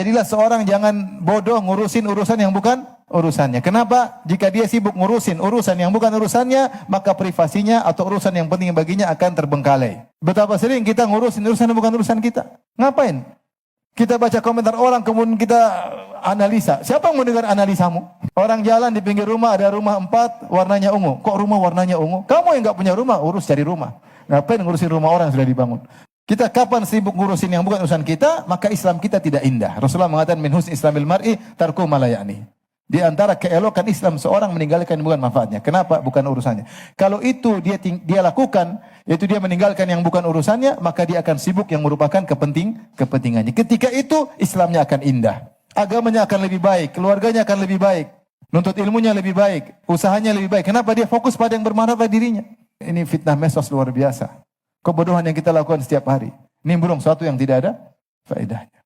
Jadilah seorang jangan bodoh ngurusin urusan yang bukan urusannya. Kenapa? Jika dia sibuk ngurusin urusan yang bukan urusannya, maka privasinya atau urusan yang penting baginya akan terbengkalai. Betapa sering kita ngurusin urusan yang bukan urusan kita. Ngapain? Kita baca komentar orang, kemudian kita analisa. Siapa yang mau dengar analisamu? Orang jalan di pinggir rumah, ada rumah 4, warnanya ungu. Kok rumah warnanya ungu? Kamu yang gak punya rumah, urus cari rumah. Ngapain ngurusin rumah orang yang sudah dibangun? Kita kapan sibuk ngurusin yang bukan urusan kita, maka Islam kita tidak indah. Rasulullah mengatakan min husni islamil mar'i tarku ma la ya'ni. Di antara keelokan Islam seorang meninggalkan yang bukan manfaatnya. Kenapa? Bukan urusannya. Kalau itu dia lakukan, yaitu dia meninggalkan yang bukan urusannya, maka dia akan sibuk yang merupakan kepentingannya. Ketika itu Islamnya akan indah. Agamanya akan lebih baik, keluarganya akan lebih baik, nuntut ilmunya lebih baik, usahanya lebih baik. Kenapa? Dia fokus pada yang bermanfaat dirinya. Ini fitnah medsos luar biasa. Kebodohan yang kita lakukan setiap hari. Ini belum suatu yang tidak ada faedahnya.